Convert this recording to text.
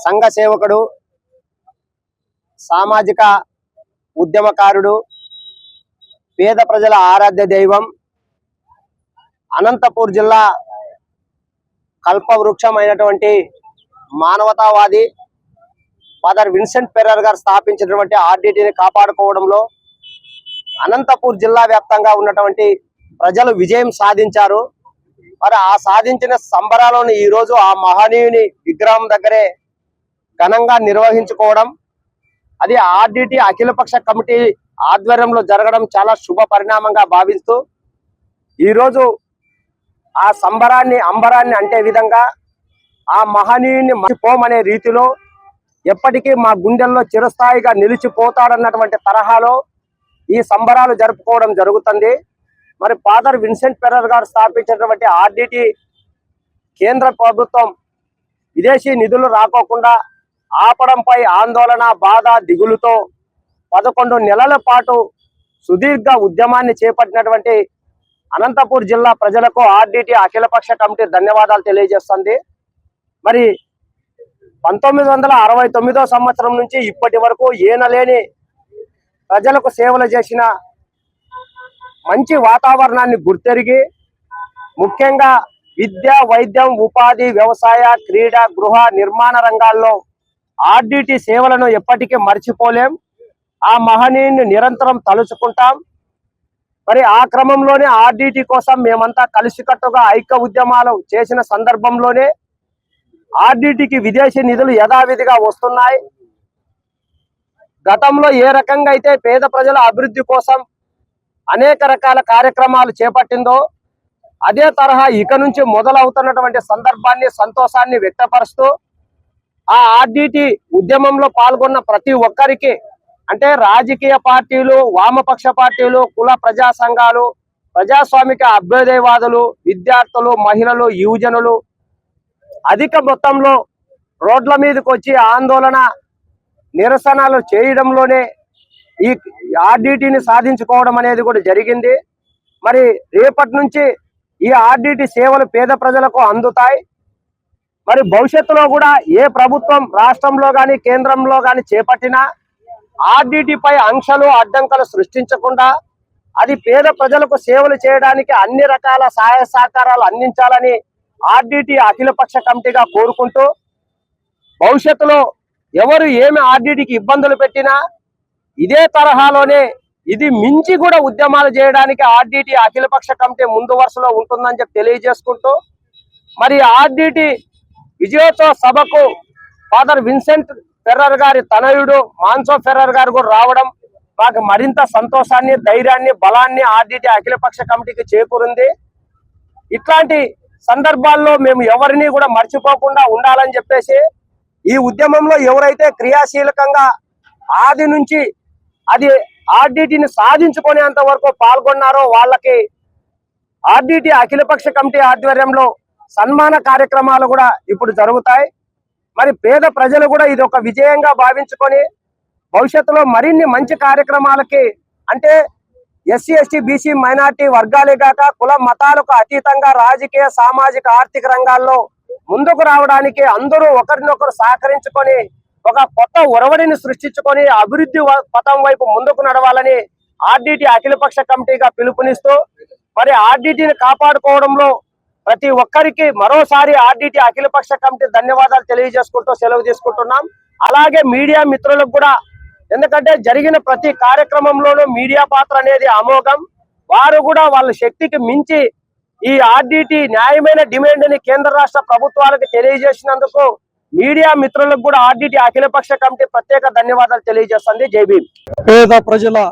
సంఘ సేవకుడు, సామాజిక ఉద్యమకారుడు, పేద ప్రజల ఆరాధ్య దైవం, అనంతపూర్ జిల్లా కల్పవృక్షమైనటువంటి మానవతావాది ఫాదర్ విన్సెంట్ ఫెర్రర్ గారు స్థాపించినటువంటి ఆర్డిటిని కాపాడుకోవడంలో అనంతపూర్ జిల్లా వ్యాప్తంగా ఉన్నటువంటి ప్రజలు విజయం సాధించారు. మరి ఆ సాధించిన సంబరాలను ఈరోజు ఆ మహనీయుని విగ్రహం దగ్గరే ఘనంగా నిర్వహించుకోవడం, అది ఆర్డిటి అఖిలపక్ష కమిటీ ఆధ్వర్యంలో జరగడం చాలా శుభ పరిణామంగా భావిస్తూ ఈరోజు ఆ సంబరాన్ని అంబరాన్ని అంటే విధంగా ఆ మహనీయుని మర్చిపోమనే రీతిలో ఎప్పటికీ మా గుండెల్లో చిరస్థాయిగా నిలిచిపోతాడన్నటువంటి తరహాలో ఈ సంబరాలు జరుపుకోవడం జరుగుతుంది. మరి ఫాదర్ విన్సెంట్ ఫెర్రర్ గారు స్థాపించినటువంటి ఆర్డిటి కేంద్ర ప్రభుత్వం విదేశీ నిధులు రాకోకుండా ఆపడంపై ఆందోళన, బాధ, దిగులుతో 11 నెలల పాటు సుదీర్ఘ ఉద్యమాన్ని చేపట్టినటువంటి అనంతపూర్ జిల్లా ప్రజలకు ఆర్డిటి అఖిలపక్ష కమిటీ ధన్యవాదాలు తెలియజేస్తుంది. మరి 1969 సంవత్సరం నుంచి ఇప్పటి వరకు ఏనలేని ప్రజలకు సేవలు చేసిన మంచి వాతావరణాన్ని గుర్తెరిగి ముఖ్యంగా విద్య, వైద్యం, ఉపాధి, వ్యవసాయ, క్రీడ, గృహ నిర్మాణ రంగాల్లో ఆర్డిటి సేవలను ఎప్పటికీ మర్చిపోలేం. ఆ మహనీయుని నిరంతరం తలుచుకుంటాం. మరి ఆ క్రమంలోనే ఆర్డిటి కోసం మేమంతా కలిసికట్టుగా ఐక్య ఉద్యమాలు చేసిన సందర్భంలోనే ఆర్డిటికి విదేశీ నిధులు యథావిధిగా వస్తున్నాయి. గతంలో ఏ రకంగా అయితే పేద ప్రజల అభివృద్ధి కోసం అనేక రకాల కార్యక్రమాలు చేపట్టిందో అదే తరహా ఇక నుంచి మొదలవుతున్నటువంటి సందర్భాన్ని, సంతోషాన్ని వ్యక్తపరుస్తూ ఆ ఆర్డిటి ఉద్యమంలో పాల్గొన్న ప్రతి ఒక్కరికి, అంటే రాజకీయ పార్టీలు, వామపక్ష పార్టీలు, కుల ప్రజా సంఘాలు, ప్రజాస్వామిక అభ్యుదయవాదులు, విద్యార్థులు, మహిళలు, యువజనులు అధిక మొత్తంలో రోడ్ల మీదకి వచ్చి ఆందోళన, నిరసనలు చేయడంలోనే ఈ ఆర్డిటిని సాధించుకోవడం అనేది కూడా జరిగింది. మరి రేపటి నుంచి ఈ ఆర్డిటి సేవలు పేద ప్రజలకు అందుతాయి. మరి భవిష్యత్తులో కూడా ఏ ప్రభుత్వం రాష్ట్రంలో కానీ కేంద్రంలో కానీ చేపట్టినా ఆర్డిటిపై ఆంక్షలు, అడ్డంకులు సృష్టించకుండా అది పేద ప్రజలకు సేవలు చేయడానికి అన్ని రకాల సహాయ సహకారాలు అందించాలని ఆర్డిటి అఖిలపక్ష కమిటీగా కోరుకుంటూ భవిష్యత్తులో ఎవరు ఏమి ఆర్డిటికి ఇబ్బందులు పెట్టినా ఇదే తరహాలోనే ఇది మించి కూడా ఉద్యమాలు చేయడానికి ఆర్డిటి అఖిలపక్ష కమిటీ ముందు వరుసలో ఉంటుందని చెప్పి తెలియజేసుకుంటూ మరి ఆర్డిటి విజయోత్సవ సభకు ఫాదర్ విన్సెంట్ ఫెర్రర్ గారి తనయుడు మాన్సో ఫెర్రర్ గారు కూడా రావడం మాకు మరింత సంతోషాన్ని, ధైర్యాన్ని, బలాన్ని ఆర్డిటి అఖిలపక్ష కమిటీకి చేకూరింది. ఇట్లాంటి సందర్భాల్లో మేము ఎవరిని కూడా మర్చిపోకుండా ఉండాలని చెప్పేసి ఈ ఉద్యమంలో ఎవరైతే క్రియాశీలకంగా ఆది నుంచి అది ఆర్డిటిని సాధించుకునేంత వరకు పాల్గొన్నారో వాళ్ళకి ఆర్డిటి అఖిలపక్ష కమిటీ ఆధ్వర్యంలో సన్మాన కార్యక్రమాలు కూడా ఇప్పుడు జరుగుతాయి. మరి పేద ప్రజలు కూడా ఇది ఒక విజయంగా భావించుకొని భవిష్యత్తులో మరిన్ని మంచి కార్యక్రమాలకి, అంటే ఎస్సీ, ఎస్టీ, బీసీ, మైనార్టీ వర్గాలే కాక కుల మతాలకు అతీతంగా రాజకీయ, సామాజిక, ఆర్థిక రంగాల్లో ముందుకు రావడానికి అందరూ ఒకరినొకరు సహకరించుకొని ఒక కొత్త ఒరవడిని సృష్టించుకొని అభివృద్ధి పథం వైపు ముందుకు నడవాలని ఆర్డిటి అఖిలపక్ష కమిటీగా పిలుపునిస్తూ మరి ఆర్డిటిని కాపాడుకోవడంలో ప్రతి ఒక్కరికి మరోసారి ఆర్డిటి అఖిలపక్ష కమిటీ ధన్యవాదాలు తెలియజేసుకుంటూ సెలవు తీసుకుంటున్నాం. అలాగే మీడియా మిత్రులకు కూడా, ఎందుకంటే జరిగిన ప్రతి కార్యక్రమంలోనూ మీడియా పాత్ర అనేది అమోఘం. వారు కూడా వాళ్ళ శక్తికి మించి ఈ ఆర్డిటి న్యాయమైన డిమాండ్ ని కేంద్ర రాష్ట్ర ప్రభుత్వాలకు తెలియజేసినందుకు మీడియా మిత్రులకు కూడా ఆర్డిటి అఖిలపక్ష కమిటీ ప్రత్యేక ధన్యవాదాలు తెలియజేస్తుంది. జై భీమ్. పేద ప్రజల